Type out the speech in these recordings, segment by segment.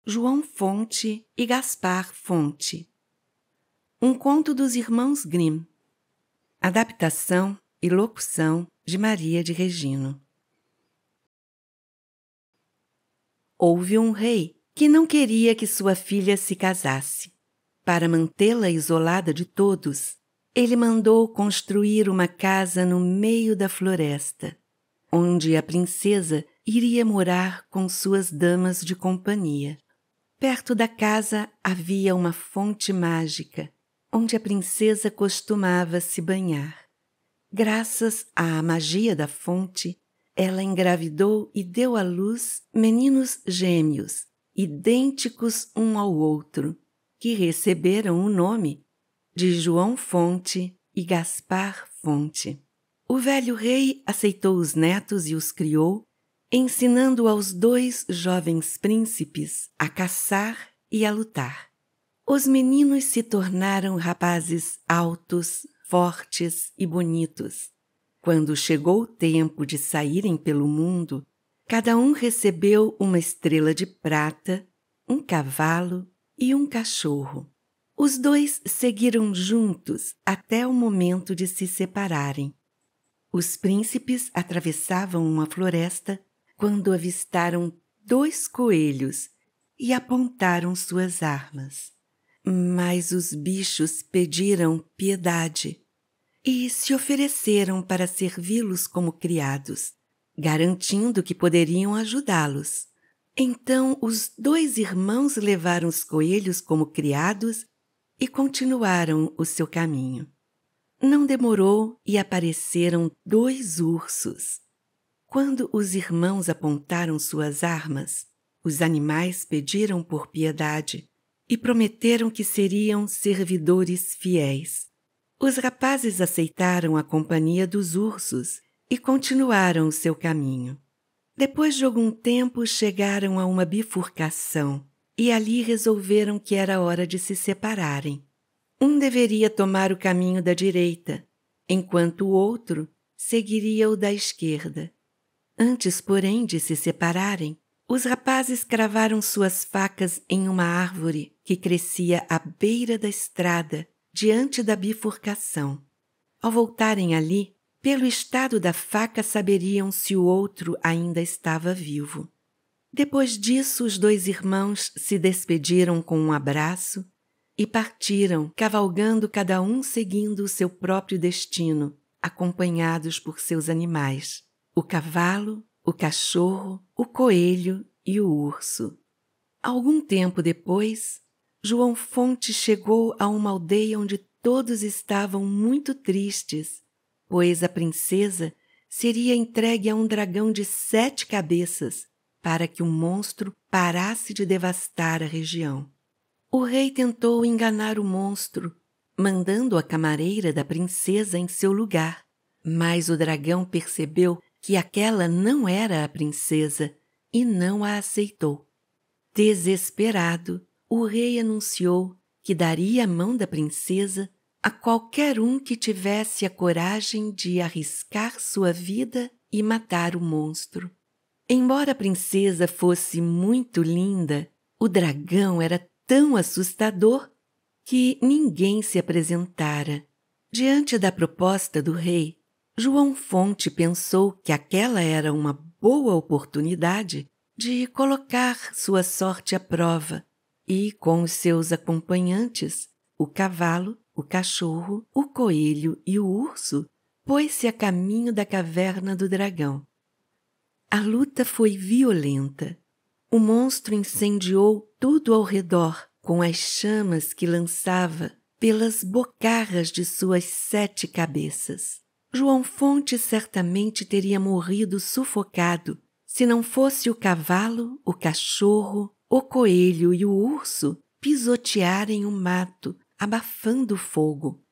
João Fonte e Gaspar Fonte. Um conto dos irmãos Grimm. Adaptação e locução de Maria de Regino. Houve um rei que não queria que sua filha se casasse. Para mantê-la isolada de todos, ele mandou construir uma casa no meio da floresta, onde a princesa iria morar com suas damas de companhia. Perto da casa havia uma fonte mágica, onde a princesa costumava se banhar. Graças à magia da fonte, ela engravidou e deu à luz meninos gêmeos, idênticos um ao outro, que receberam o nome de João Fonte e Gaspar Fonte. O velho rei aceitou os netos e os criou, ensinando aos dois jovens príncipes a caçar e a lutar. Os meninos se tornaram rapazes altos, fortes e bonitos. Quando chegou o tempo de saírem pelo mundo, cada um recebeu uma estrela de prata, um cavalo e um cachorro. Os dois seguiram juntos até o momento de se separarem. Os príncipes atravessavam uma floresta quando avistaram 2 coelhos e apontaram suas armas. Mas os bichos pediram piedade e se ofereceram para servi-los como criados, garantindo que poderiam ajudá-los. Então os 2 irmãos levaram os coelhos como criados e continuaram o seu caminho. Não demorou e apareceram 2 ursos. Quando os irmãos apontaram suas armas, os animais pediram por piedade e prometeram que seriam servidores fiéis. Os rapazes aceitaram a companhia dos ursos e continuaram o seu caminho. Depois de algum tempo, chegaram a uma bifurcação e ali resolveram que era hora de se separarem. Um deveria tomar o caminho da direita, enquanto o outro seguiria o da esquerda. Antes, porém, de se separarem, os rapazes cravaram suas facas em uma árvore que crescia à beira da estrada, diante da bifurcação. Ao voltarem ali, pelo estado da faca saberiam se o outro ainda estava vivo. Depois disso, os 2 irmãos se despediram com um abraço e partiram, cavalgando cada um seguindo o seu próprio destino, acompanhados por seus animais. O cavalo, o cachorro, o coelho e o urso. Algum tempo depois, João Fonte chegou a uma aldeia onde todos estavam muito tristes, pois a princesa seria entregue a um dragão de 7 cabeças para que o monstro parasse de devastar a região. O rei tentou enganar o monstro, mandando a camareira da princesa em seu lugar, mas o dragão percebeu que aquela não era a princesa e não a aceitou. Desesperado, o rei anunciou que daria a mão da princesa a qualquer um que tivesse a coragem de arriscar sua vida e matar o monstro. Embora a princesa fosse muito linda, o dragão era tão assustador que ninguém se apresentara. Diante da proposta do rei, João Fonte pensou que aquela era uma boa oportunidade de colocar sua sorte à prova e, com os seus acompanhantes, o cavalo, o cachorro, o coelho e o urso, pôs-se a caminho da caverna do dragão. A luta foi violenta. O monstro incendiou tudo ao redor com as chamas que lançava pelas bocarras de suas 7 cabeças. João Fonte certamente teria morrido sufocado se não fosse o cavalo, o cachorro, o coelho e o urso pisotearem o mato, abafando o fogo.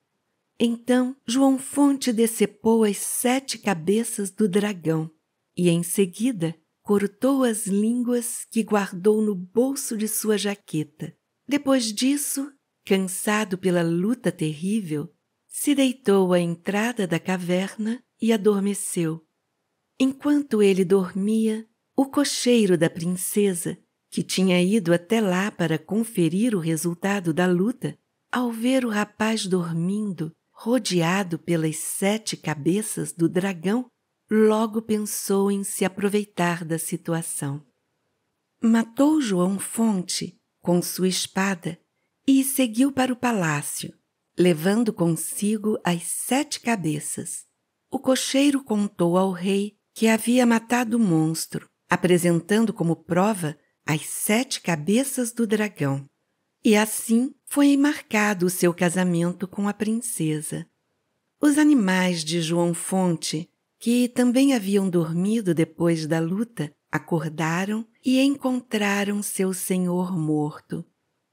Então João Fonte decepou as 7 cabeças do dragão e, em seguida, cortou as línguas que guardou no bolso de sua jaqueta. Depois disso, cansado pela luta terrível, se deitou à entrada da caverna e adormeceu. Enquanto ele dormia, o cocheiro da princesa, que tinha ido até lá para conferir o resultado da luta, ao ver o rapaz dormindo, rodeado pelas 7 cabeças do dragão, logo pensou em se aproveitar da situação. Matou João Fonte com sua espada e seguiu para o palácio, levando consigo as 7 cabeças. O cocheiro contou ao rei que havia matado o monstro, apresentando como prova as 7 cabeças do dragão. E assim foi marcado o seu casamento com a princesa. Os animais de João Fonte, que também haviam dormido depois da luta, acordaram e encontraram seu senhor morto.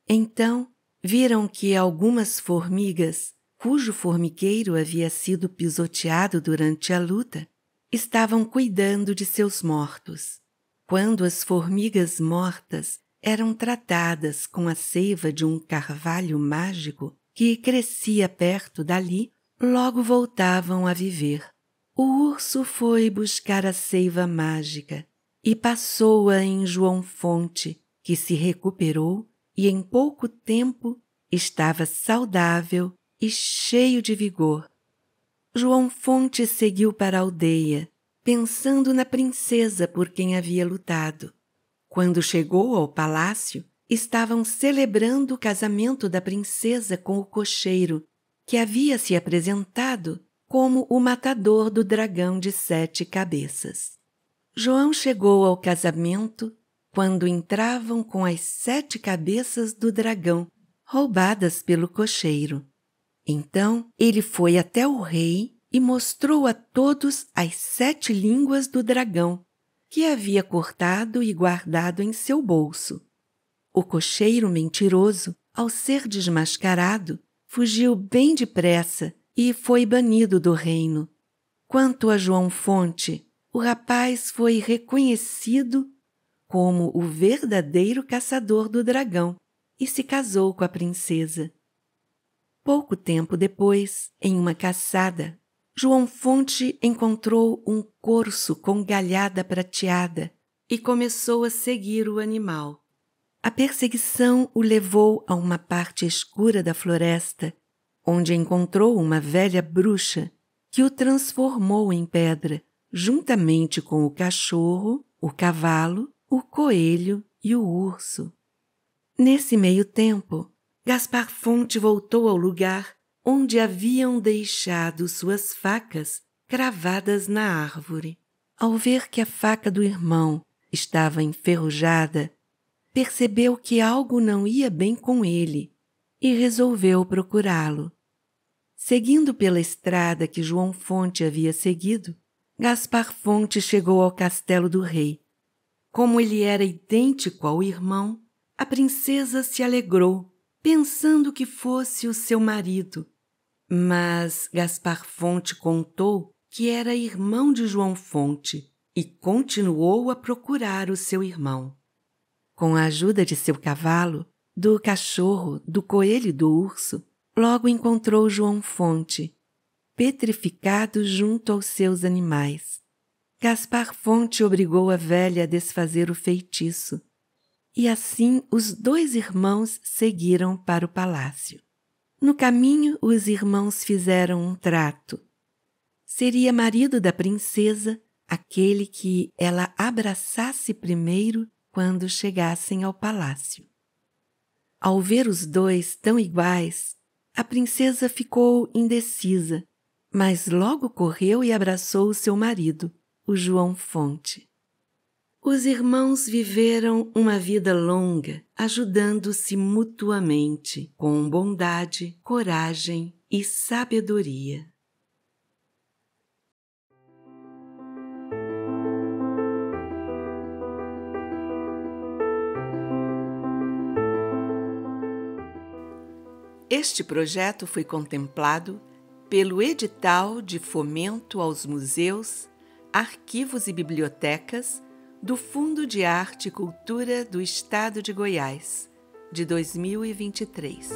Então, viram que algumas formigas, cujo formigueiro havia sido pisoteado durante a luta, estavam cuidando de seus mortos. Quando as formigas mortas eram tratadas com a seiva de um carvalho mágico que crescia perto dali, logo voltavam a viver. O urso foi buscar a seiva mágica e passou-a em João Fonte, que se recuperou e em pouco tempo estava saudável e cheio de vigor. João Fonte seguiu para a aldeia, pensando na princesa por quem havia lutado. Quando chegou ao palácio, estavam celebrando o casamento da princesa com o cocheiro, que havia se apresentado como o matador do dragão de 7 cabeças. João chegou ao casamento quando entravam com as 7 cabeças do dragão, roubadas pelo cocheiro. Então ele foi até o rei e mostrou a todos as 7 línguas do dragão, que havia cortado e guardado em seu bolso. O cocheiro mentiroso, ao ser desmascarado, fugiu bem depressa e foi banido do reino. Quanto a João Fonte, o rapaz foi reconhecido como o verdadeiro caçador do dragão e se casou com a princesa. Pouco tempo depois, em uma caçada, João Fonte encontrou um corso com galhada prateada e começou a seguir o animal. A perseguição o levou a uma parte escura da floresta, onde encontrou uma velha bruxa que o transformou em pedra, juntamente com o cachorro, o cavalo, o coelho e o urso. Nesse meio tempo, Gaspar Fonte voltou ao lugar onde haviam deixado suas facas cravadas na árvore. Ao ver que a faca do irmão estava enferrujada, percebeu que algo não ia bem com ele e resolveu procurá-lo. Seguindo pela estrada que João Fonte havia seguido, Gaspar Fonte chegou ao castelo do rei. Como ele era idêntico ao irmão, a princesa se alegrou, pensando que fosse o seu marido. Mas Gaspar Fonte contou que era irmão de João Fonte e continuou a procurar o seu irmão. Com a ajuda de seu cavalo, do cachorro, do coelho e do urso, logo encontrou João Fonte, petrificado junto aos seus animais. Gaspar Fonte obrigou a velha a desfazer o feitiço, e assim os 2 irmãos seguiram para o palácio. No caminho, os irmãos fizeram um trato. Seria marido da princesa aquele que ela abraçasse primeiro quando chegassem ao palácio. Ao ver os 2 tão iguais, a princesa ficou indecisa, mas logo correu e abraçou seu marido, o João Fonte. Os irmãos viveram uma vida longa, ajudando-se mutuamente, com bondade, coragem e sabedoria. Este projeto foi contemplado pelo Edital de Fomento aos Museus, Arquivos e Bibliotecas do Fundo de Arte e Cultura do Estado de Goiás, de 2023.